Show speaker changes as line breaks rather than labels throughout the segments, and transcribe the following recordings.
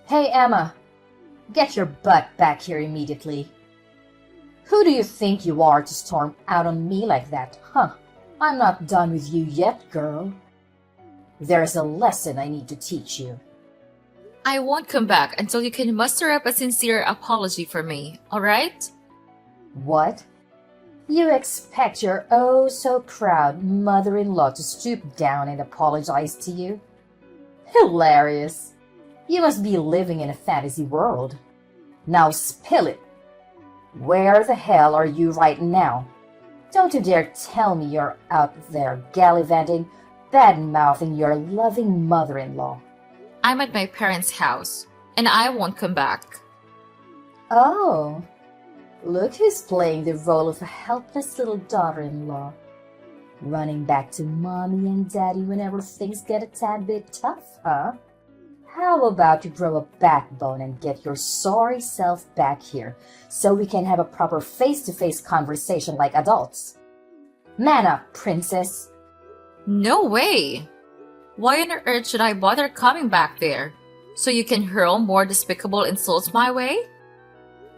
Hey, Emma, get your butt back here immediately. Who do you think you are to storm out on me like that, huh? I'm not done with you yet, girl. There's a lesson I need to teach you.
I won't come back until you can muster up a sincere apology for me, alright?
What? You expect your oh so proud mother-in-law to stoop down and apologize to you? Hilarious. You must be living in a fantasy world. Now spill it. Where the hell are you right now? Don't you dare tell me you're out there gallivanting, bad-mouthing your loving mother-in-law.
I'm at my parents' house, and I won't come back.
Oh, look who's playing the role of a helpless little daughter-in-law. Running back to mommy and daddy whenever things get a tad bit tough, huh? How about you grow a backbone and get your sorry self back here so we can have a proper face-to-face conversation like adults? Man up, princess.
No way! Why on earth should I bother coming back there? So you can hurl more despicable insults my way?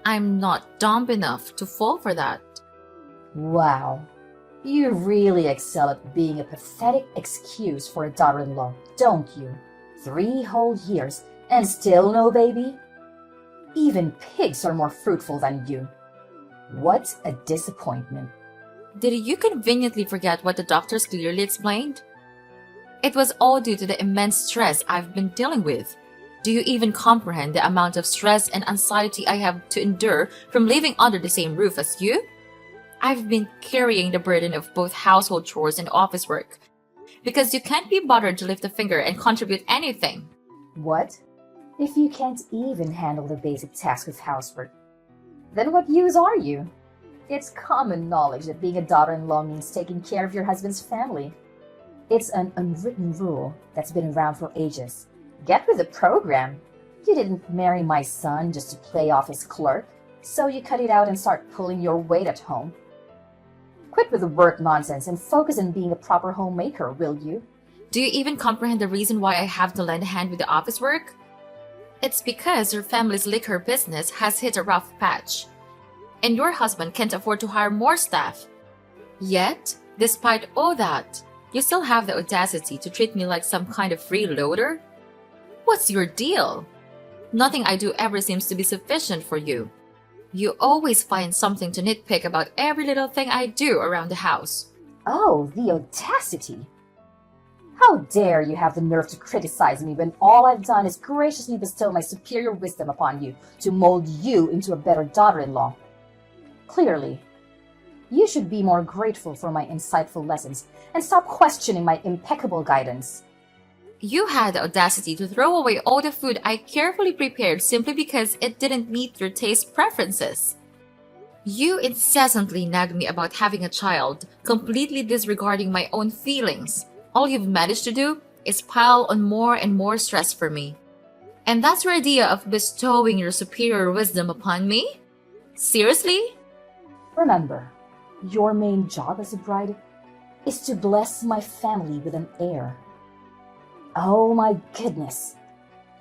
I'm not dumb enough to fall for that.
Wow. You really excel at being a pathetic excuse for a daughter-in-law, don't you? 3 whole years and still no baby? Even pigs are more fruitful than you. What a disappointment.
Did you conveniently forget what the doctors clearly explained? It was all due to the immense stress I've been dealing with. Do you even comprehend the amount of stress and anxiety I have to endure from living under the same roof as you? I've been carrying the burden of both household chores and office work because you can't be bothered to lift a finger and contribute anything.
What? If you can't even handle the basic task of housework, then what use are you? It's common knowledge that being a daughter-in-law means taking care of your husband's family. It's an unwritten rule that's been around for ages. Get with the program. You didn't marry my son just to play off his clerk, so you cut it out and start pulling your weight at home. Quit with the work nonsense and focus on being a proper homemaker, will you?
Do you even comprehend the reason why I have to lend a hand with the office work? It's because your family's liquor business has hit a rough patch, and your husband can't afford to hire more staff. Yet, despite all that, you still have the audacity to treat me like some kind of freeloader? What's your deal? Nothing I do ever seems to be sufficient for you. You always find something to nitpick about every little thing I do around the house.
Oh, the audacity! How dare you have the nerve to criticize me when all I've done is graciously bestow my superior wisdom upon you to mold you into a better daughter-in-law? Clearly, you should be more grateful for my insightful lessons and stop questioning my impeccable guidance.
You had the audacity to throw away all the food I carefully prepared simply because it didn't meet your taste preferences. You incessantly nag me about having a child, completely disregarding my own feelings. All you've managed to do is pile on more and more stress for me. And that's your idea of bestowing your superior wisdom upon me? Seriously?
Remember, your main job as a bride is to bless my family with an heir. Oh my goodness,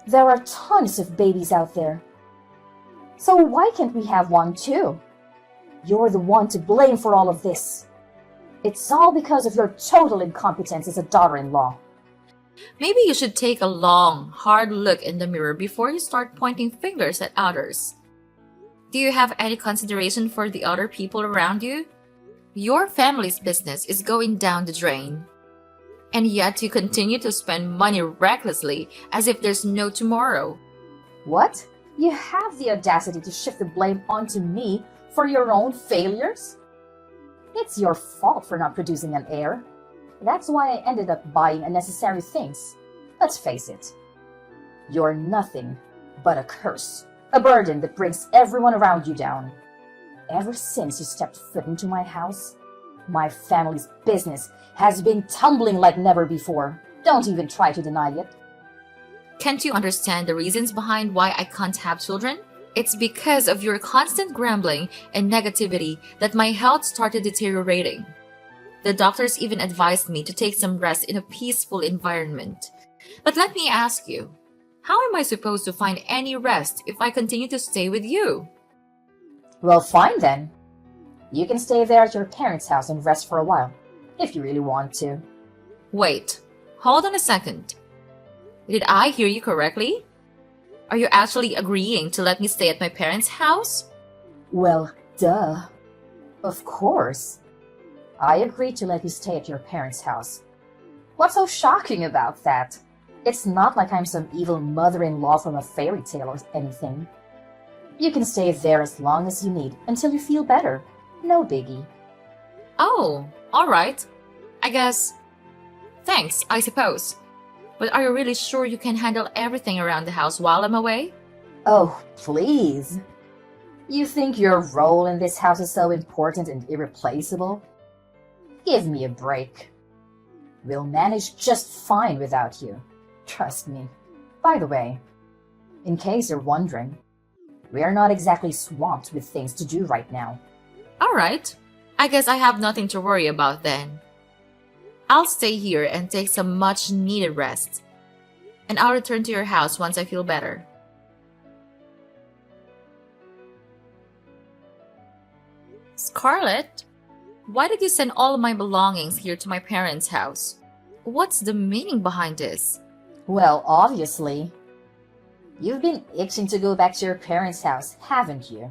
there are tons of babies out there. So why can't we have one too? You're the one to blame for all of this. It's all because of your total incompetence as a daughter-in-law.
Maybe you should take a long, hard look in the mirror before you start pointing fingers at others. Do you have any consideration for the other people around you? Your family's business is going down the drain. And yet you continue to spend money recklessly as if there's no tomorrow.
What? You have the audacity to shift the blame onto me for your own failures? It's your fault for not producing an heir. That's why I ended up buying unnecessary things. Let's face it. You're nothing but a curse, a burden that brings everyone around you down. Ever since you stepped foot into my house, my family's business has been tumbling like never before. Don't even try to deny it.
Can't you understand the reasons behind why I can't have children? It's because of your constant grumbling and negativity that my health started deteriorating. The doctors even advised me to take some rest in a peaceful environment. But let me ask you, How am I supposed to find any rest if I continue to stay with you?
Well, fine then. You can stay there at your parents' house and rest for a while, if you really want to.
Wait, hold on a second. Did I hear you correctly? Are you actually agreeing to let me stay at my parents' house?
Well, duh. Of course. I agreed to let you stay at your parents' house. What's so shocking about that? It's not like I'm some evil mother-in-law from a fairy tale or anything. You can stay there as long as you need until you feel better. No biggie.
Oh, alright. I guess. Thanks, I suppose. But are you really sure you can handle everything around the house while I'm away?
Oh, please. You think your role in this house is so important and irreplaceable? Give me a break. We'll manage just fine without you. Trust me. By the way, in case you're wondering, we're not exactly swamped with things to do right now.
Alright. I guess I have nothing to worry about then. I'll stay here and take some much needed rest. And I'll return to your house once I feel better. Scarlett, why did you send all of my belongings here to my parents' house? What's the meaning behind this?
Well, obviously. You've been itching to go back to your parents' house, haven't you?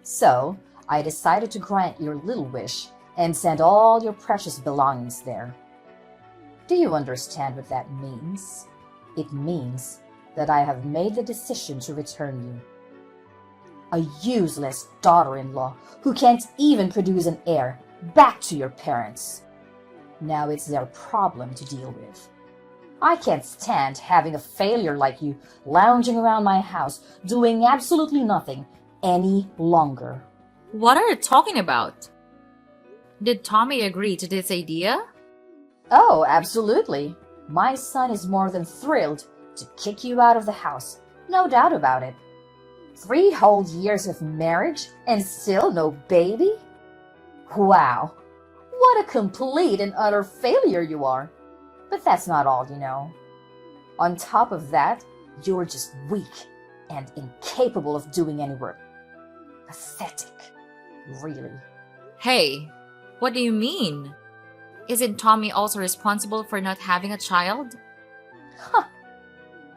So, I decided to grant your little wish and send all your precious belongings there. Do you understand what that means? It means that I have made the decision to return you. A useless daughter-in-law who can't even produce an heir, back to your parents. Now it's their problem to deal with. I can't stand having a failure like you lounging around my house doing absolutely nothing any longer.
What are you talking about? Did Tommy agree to this idea?
Oh, absolutely. My son is more than thrilled to kick you out of the house. No doubt about it. 3 whole years of marriage and still no baby? Wow. What a complete and utter failure you are. But that's not all, you know. On top of that, you're just weak and incapable of doing any work. Pathetic. Really.
Hey, what do you mean? Isn't Tommy also responsible for not having a child?
Huh.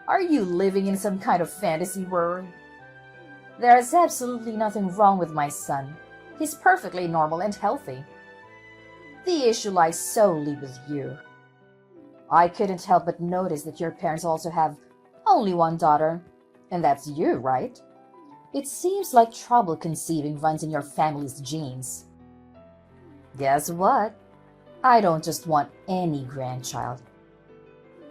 Are you living in some kind of fantasy world? There is absolutely nothing wrong with my son. He's perfectly normal and healthy. The issue lies solely with you. I couldn't help but notice that your parents also have only one daughter, and that's you, right? It seems like trouble conceiving runs in your family's genes. Guess what? I don't just want any grandchild.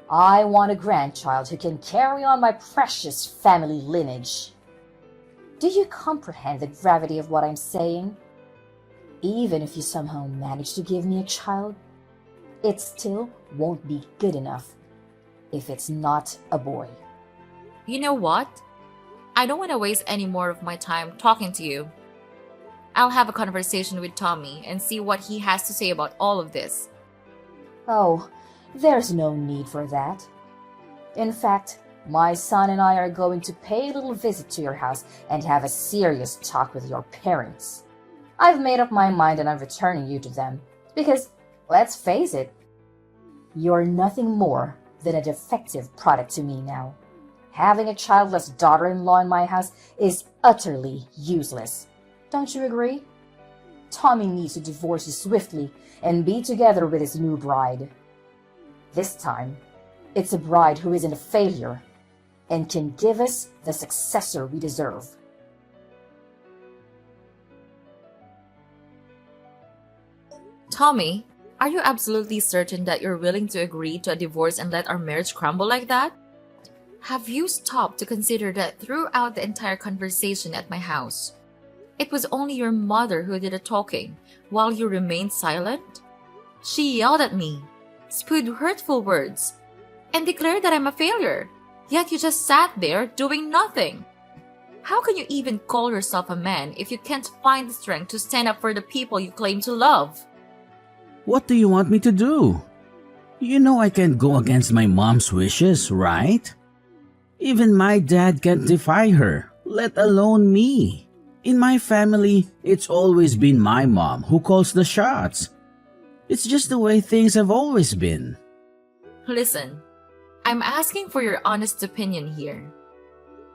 I want a grandchild who can carry on my precious family lineage. Do you comprehend the gravity of what I'm saying? Even if you somehow manage to give me a child, it still won't be good enough if it's not a boy.
You know what? I don't want to waste any more of my time talking to you. I'll have a conversation with Tommy and see what he has to say about all of this.
Oh, there's no need for that. In fact, my son and I are going to pay a little visit to your house and have a serious talk with your parents. I've made up my mind and I'm returning you to them because, let's face it, you're nothing more than a defective product to me now. Having a childless daughter-in-law in my house is utterly useless. Don't you agree? Tommy needs to divorce you swiftly and be together with his new bride. This time, it's a bride who isn't a failure and can give us the successor we deserve.
Tommy, are you absolutely certain that you're willing to agree to a divorce and let our marriage crumble like that? Have you stopped to consider that throughout the entire conversation at my house, it was only your mother who did the talking while you remained silent? She yelled at me, spewed hurtful words, and declared that I'm a failure, yet you just sat there doing nothing. How can you even call yourself a man if you can't find the strength to stand up for the people you claim to love?
What do you want me to do? You know I can't go against my mom's wishes, right? Even my dad can't defy her, let alone me. In my family, it's always been my mom who calls the shots. It's just the way things have always been.
Listen, I'm asking for your honest opinion here.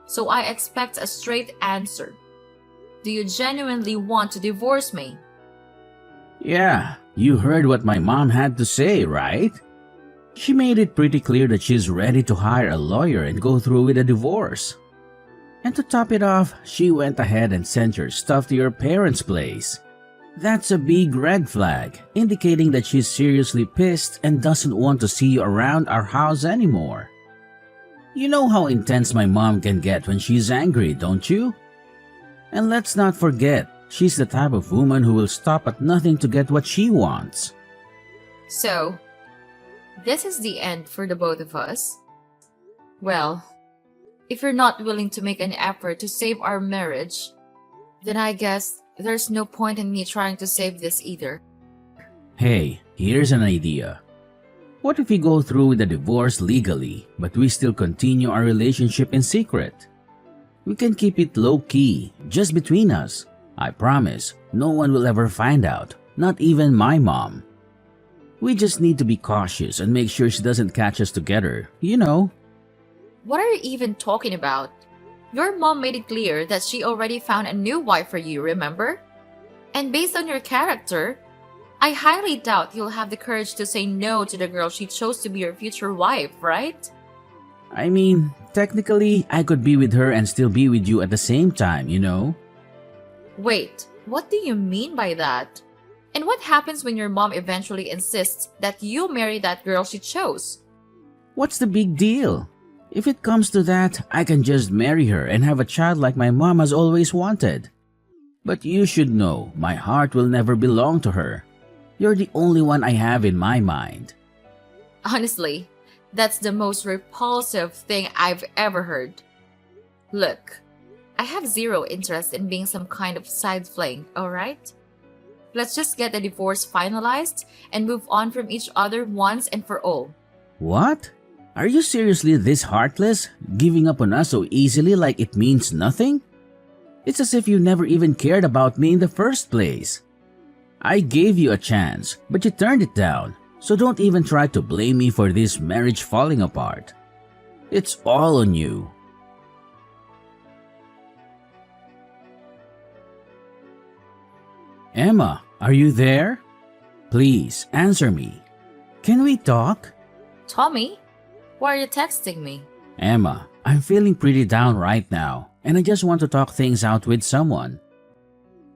So I expect a straight answer. Do you genuinely want to divorce me?
Yeah, you heard what my mom had to say, right? She made it pretty clear that she's ready to hire a lawyer and go through with a divorce. And to top it off, she went ahead and sent your stuff to your parents' place. That's a big red flag, indicating that she's seriously pissed and doesn't want to see you around our house anymore. You know how intense my mom can get when she's angry, don't you? And let's not forget, she's the type of woman who will stop at nothing to get what she wants.
So, this is the end for the both of us? Well, if you're not willing to make an effort to save our marriage, then I guess there's no point in me trying to save this either.
Hey, here's an idea. What if we go through with the divorce legally, but we still continue our relationship in secret? We can keep it low-key, just between us. I promise, no one will ever find out, not even my mom. We just need to be cautious and make sure she doesn't catch us together, you know.
What are you even talking about? Your mom made it clear that she already found a new wife for you, remember? And based on your character, I highly doubt you'll have the courage to say no to the girl she chose to be your future wife, right?
I mean, technically, I could be with her and still be with you at the same time, you know?
Wait, what do you mean by that? And what happens when your mom eventually insists that you marry that girl she chose?
What's the big deal? If it comes to that, I can just marry her and have a child like my mom has always wanted. But you should know, my heart will never belong to her. You're the only one I have in my mind.
Honestly, that's the most repulsive thing I've ever heard. Look, I have zero interest in being some kind of side fling, alright? Let's just get the divorce finalized and move on from each other once and for all.
What? Are you seriously this heartless, giving up on us so easily like it means nothing? It's as if you never even cared about me in the first place. I gave you a chance, but you turned it down, so don't even try to blame me for this marriage falling apart. It's all on you. Emma, are you there? Please, answer me. Can we talk?
Tommy, why are you texting me?
Emma, I'm feeling pretty down right now, and I just want to talk things out with someone.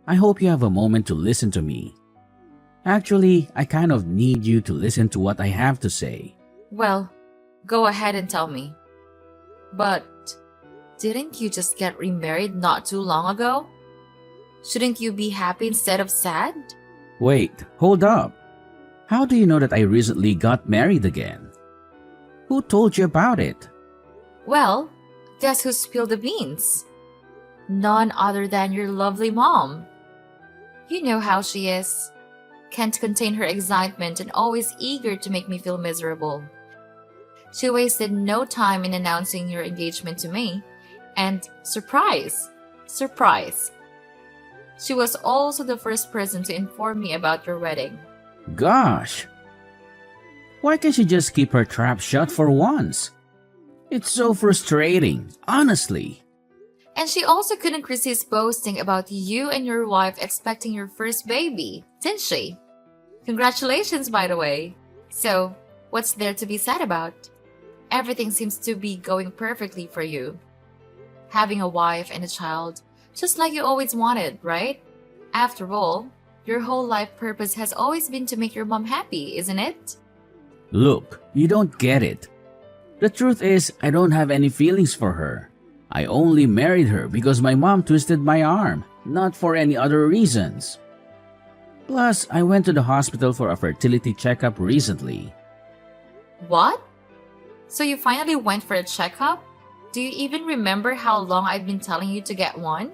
I hope you have a moment to listen to me. Actually, I kind of need you to listen to what I have to say.
Well, go ahead and tell me. But didn't you just get remarried not too long ago? Shouldn't you be happy instead of sad?
Wait, hold up. How do you know that I recently got married again? Who told you about it?
Well, guess who spilled the beans? None other than your lovely mom. You know how she is. Can't contain her excitement and always eager to make me feel miserable. She wasted no time in announcing your engagement to me. And surprise! Surprise! She was also the first person to inform me about your wedding.
Gosh! Why can't she just keep her trap shut for once? It's so frustrating, honestly.
And she also couldn't resist boasting about you and your wife expecting your first baby, didn't she? Congratulations, by the way. So, what's there to be sad about? Everything seems to be going perfectly for you. Having a wife and a child, just like you always wanted, right? After all, your whole life purpose has always been to make your mom happy, isn't it?
Look, you don't get it. The truth is, I don't have any feelings for her. I only married her because my mom twisted my arm, not for any other reasons. Plus, I went to the hospital for a fertility checkup recently.
What? So you finally went for a checkup? Do you even remember how long I've been telling you to get one?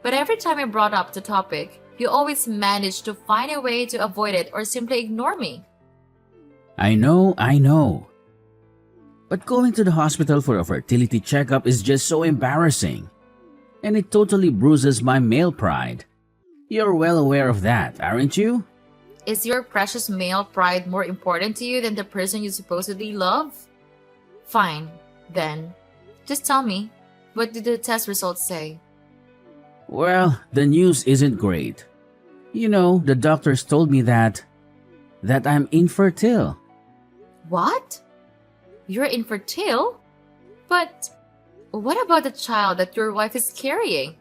But every time I brought up the topic, you always managed to find a way to avoid it or simply ignore me.
I know. But going to the hospital for a fertility checkup is just so embarrassing. And it totally bruises my male pride. You're well aware of that, aren't you?
Is your precious male pride more important to you than the person you supposedly love? Fine, then. Just tell me, what did the test results say?
Well, the news isn't great. You know, the doctors told me that I'm infertile.
What? You're infertile? But what about the child that your wife is carrying?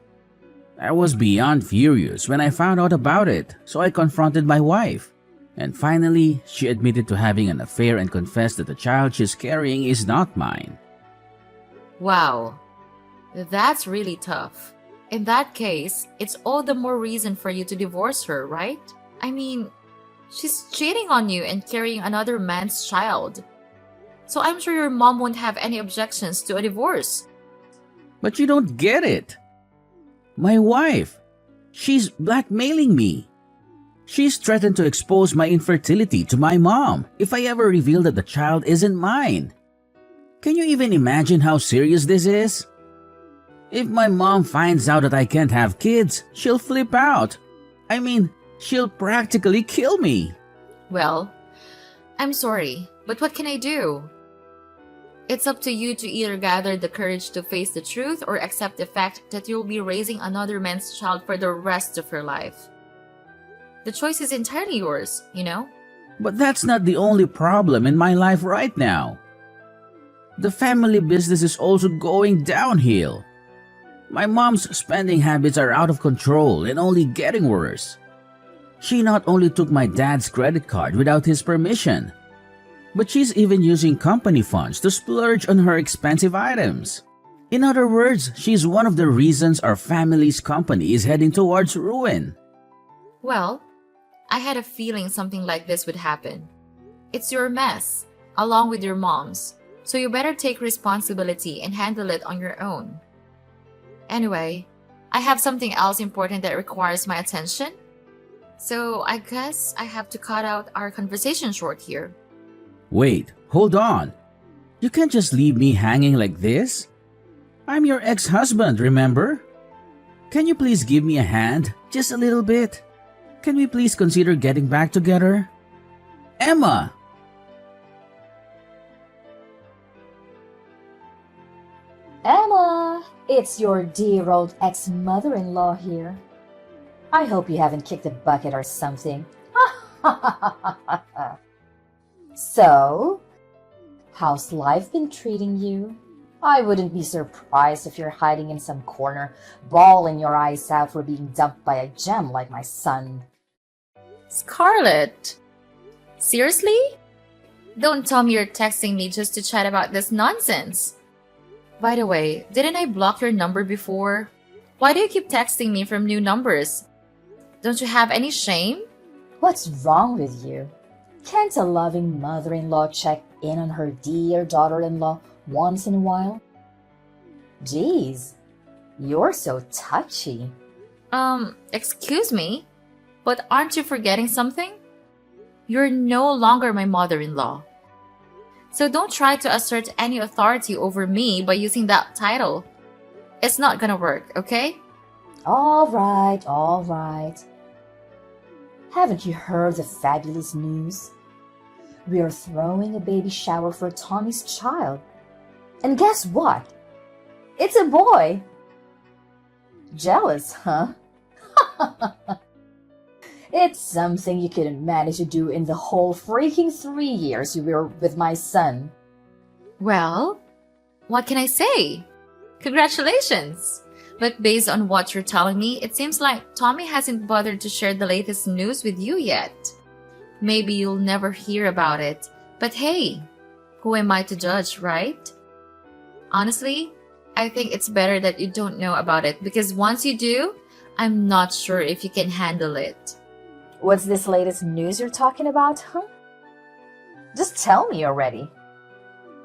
I was beyond furious when I found out about it, so I confronted my wife. And finally, she admitted to having an affair and confessed that the child she's carrying is not mine.
Wow, that's really tough. In that case, it's all the more reason for you to divorce her, right? I mean, she's cheating on you and carrying another man's child. So I'm sure your mom won't have any objections to a divorce.
But you don't get it. My wife, she's blackmailing me. She's threatened to expose my infertility to my mom if I ever reveal that the child isn't mine. Can you even imagine how serious this is? If my mom finds out that I can't have kids, she'll flip out. I mean, she'll practically kill me.
Well, I'm sorry, but what can I do? It's up to you to either gather the courage to face the truth or accept the fact that you'll be raising another man's child for the rest of your life. The choice is entirely yours, you know?
But that's not the only problem in my life right now. The family business is also going downhill. My mom's spending habits are out of control and only getting worse. She not only took my dad's credit card without his permission, but she's even using company funds to splurge on her expensive items. In other words, she's one of the reasons our family's company is heading towards ruin.
Well, I had a feeling something like this would happen. It's your mess, along with your mom's, so you better take responsibility and handle it on your own. Anyway, I have something else important that requires my attention, so I guess I have to cut out our conversation short here.
Wait, hold on. You can't just leave me hanging like this. I'm your ex-husband, remember? Can you please give me a hand, just a little bit? Can we please consider getting back together? Emma!
Emma, it's your dear old ex-mother-in-law here. I hope you haven't kicked a bucket or something. So, how's life been treating you? I wouldn't be surprised if you're hiding in some corner, bawling your eyes out for being dumped by a gem like my son.
Scarlett! Seriously? Don't tell me you're texting me just to chat about this nonsense. By the way, didn't I block your number before? Why do you keep texting me from new numbers? Don't you have any shame?
What's wrong with you? Can't a loving mother-in-law check in on her dear daughter-in-law once in a while? Geez, you're so touchy.
Excuse me? But aren't you forgetting something? You're no longer my mother-in-law. So don't try to assert any authority over me by using that title. It's not gonna work, okay?
All right. Haven't you heard the fabulous news? We are throwing a baby shower for Tommy's child. And guess what? It's a boy. Jealous, huh? It's something you couldn't manage to do in the whole freaking 3 years you were with my son.
Well, what can I say? Congratulations! But based on what you're telling me, it seems like Tommy hasn't bothered to share the latest news with you yet. Maybe you'll never hear about it, but hey, who am I to judge, right? Honestly, I think it's better that you don't know about it because once you do, I'm not sure if you can handle it.
What's this latest news you're talking about, huh? Just tell me already.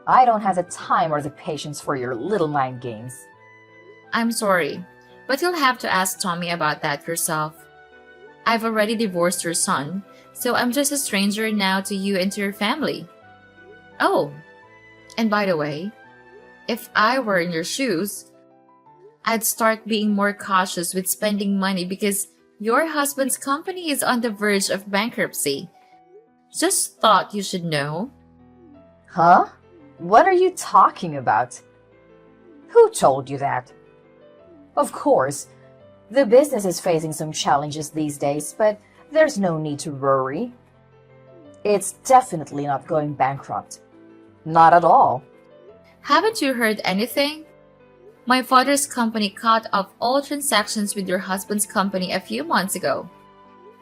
I don't have the time or the patience for your little mind games.
I'm sorry, but you'll have to ask Tommy about that yourself. I've already divorced your son, so I'm just a stranger now to you and to your family. Oh, And by the way, if I were in your shoes, I'd start being more cautious with spending money because your husband's company is on the verge of bankruptcy. Just thought you should know.
Huh? What are you talking about? Who told you that? Of course, the business is facing some challenges these days, but there's no need to worry. It's definitely not going bankrupt. Not at all.
Haven't you heard anything? My father's company cut off all transactions with your husband's company a few months ago.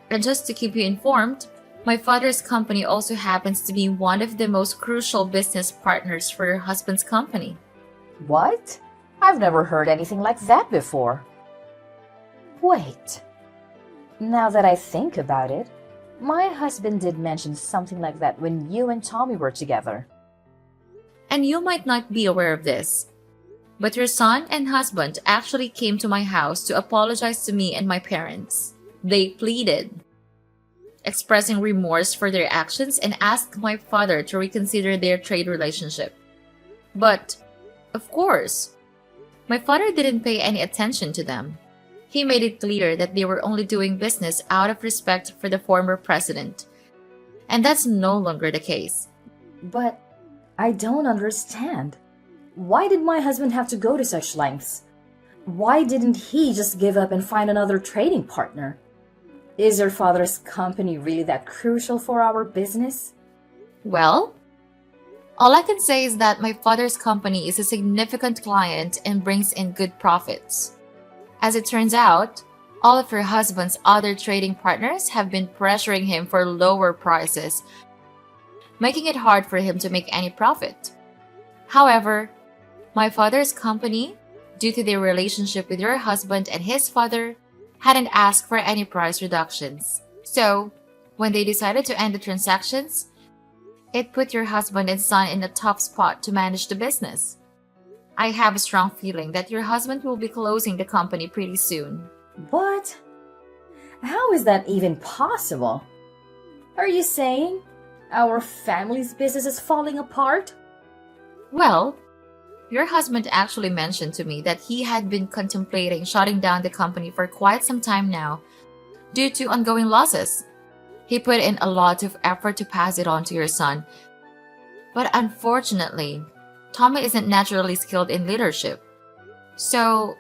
And just to keep you informed, my father's company also happens to be one of the most crucial business partners for your husband's company.
What? I've never heard anything like that before. Wait. Now that I think about it, my husband did mention something like that when you and Tommy were together.
And you might not be aware of this, but your son and husband actually came to my house to apologize to me and my parents. They pleaded, expressing remorse for their actions and asked my father to reconsider their trade relationship. But, of course, my father didn't pay any attention to them. He made it clear that they were only doing business out of respect for the former president. And that's no longer the case.
But I don't understand. Why did my husband have to go to such lengths? Why didn't he just give up and find another trading partner? Is your father's company really that crucial for our business?
Well, all I can say is that my father's company is a significant client and brings in good profits. As it turns out, all of her husband's other trading partners have been pressuring him for lower prices, making it hard for him to make any profit. However, my father's company, due to their relationship with your husband and his father, hadn't asked for any price reductions. So, when they decided to end the transactions, it put your husband and son in a tough spot to manage the business. I have a strong feeling that your husband will be closing the company pretty soon.
What? How is that even possible? Are you saying our family's business is falling apart?
Well, your husband actually mentioned to me that he had been contemplating shutting down the company for quite some time now due to ongoing losses. He put in a lot of effort to pass it on to your son. But unfortunately, Tommy isn't naturally skilled in leadership. So,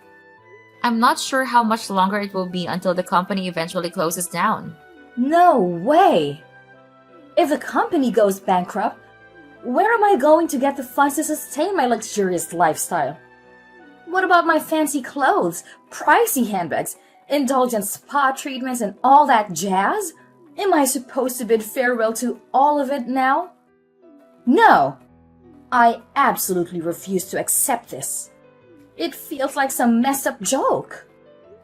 I'm not sure how much longer it will be until the company eventually closes down.
No way! If the company goes bankrupt, where am I going to get the funds to sustain my luxurious lifestyle? What about my fancy clothes, pricey handbags, indulgent spa treatments, and all that jazz? Am I supposed to bid farewell to all of it now? No! I absolutely refuse to accept this. It feels like some messed up joke.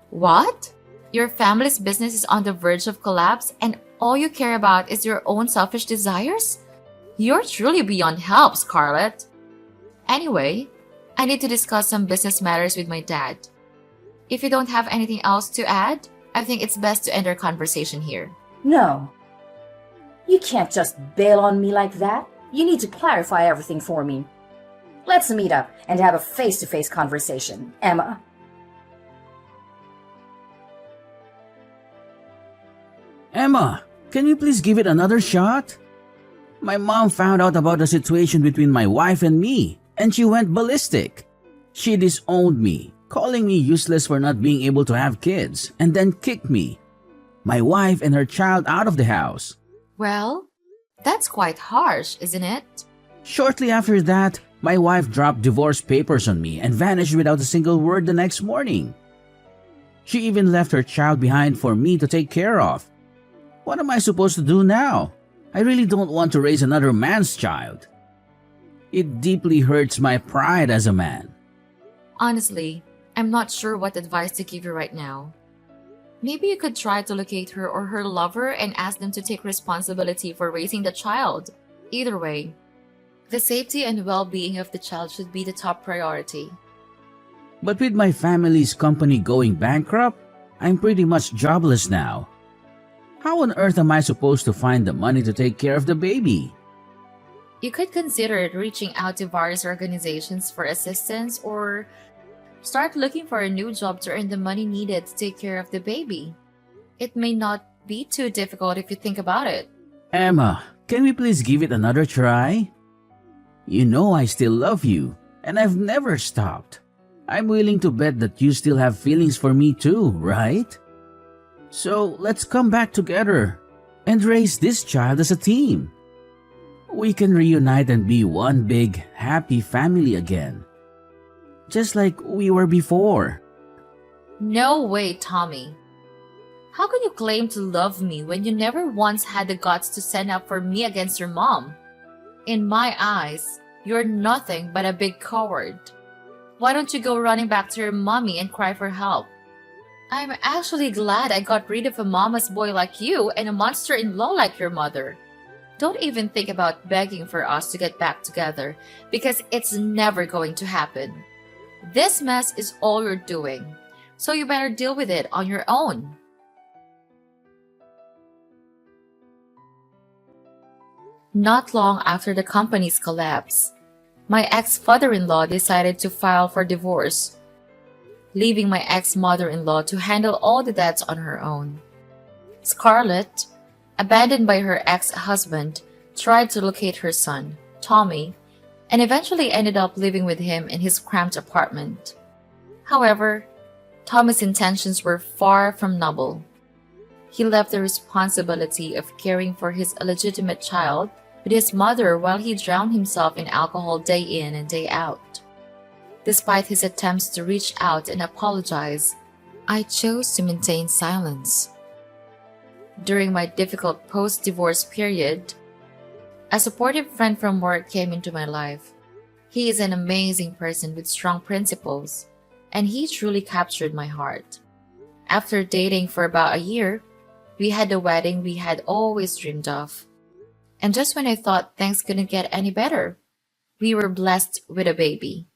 What? Your family's business is on the verge of collapse and all you care about is your own selfish desires? You're truly beyond help, Scarlett. Anyway, I need to discuss some business matters with my dad. If you don't have anything else to add, I think it's best to end our conversation here.
No. You can't just bail on me like that. You need to clarify everything for me. Let's meet up and have a face-to-face conversation, Emma.
Emma, can you please give it another shot? My mom found out about the situation between my wife and me, and she went ballistic. She disowned me, calling me useless for not being able to have kids, and then kicked me, my wife and her child out of the house.
Well, that's quite harsh, isn't it?
Shortly after that, my wife dropped divorce papers on me and vanished without a single word the next morning. She even left her child behind for me to take care of. What am I supposed to do now? I really don't want to raise another man's child. It deeply hurts my pride as a man.
Honestly, I'm not sure what advice to give you right now. Maybe you could try to locate her or her lover and ask them to take responsibility for raising the child. Either way, the safety and well-being of the child should be the top priority.
But with my family's company going bankrupt, I'm pretty much jobless now. How on earth am I supposed to find the money to take care of the baby?
You could consider reaching out to various organizations for assistance or start looking for a new job to earn the money needed to take care of the baby. It may not be too difficult if you think about it.
Emma, can we please give it another try? You know I still love you, and I've never stopped. I'm willing to bet that you still have feelings for me too, right? So let's come back together and raise this child as a team. We can reunite and be one big, happy family again. Just like we were before.
No way, Tommy. How can you claim to love me when you never once had the guts to stand up for me against your mom? In my eyes, you're nothing but a big coward. Why don't you go running back to your mommy and cry for help? I'm actually glad I got rid of a mama's boy like you and a monster-in-law like your mother. Don't even think about begging for us to get back together because it's never going to happen. This mess is all you're doing, so you better deal with it on your own. Not long after the company's collapse, my ex-father-in-law decided to file for divorce, leaving my ex-mother-in-law to handle all the debts on her own. Scarlett, abandoned by her ex-husband, tried to locate her son, Tommy, and eventually ended up living with him in his cramped apartment. However, Tommy's intentions were far from noble. He left the responsibility of caring for his illegitimate child with his mother while he drowned himself in alcohol day in and day out. Despite his attempts to reach out and apologize, I chose to maintain silence. During my difficult post-divorce period, a supportive friend from work came into my life. He is an amazing person with strong principles, and he truly captured my heart. After dating for about a year, we had the wedding we had always dreamed of. And just when I thought things couldn't get any better, we were blessed with a baby.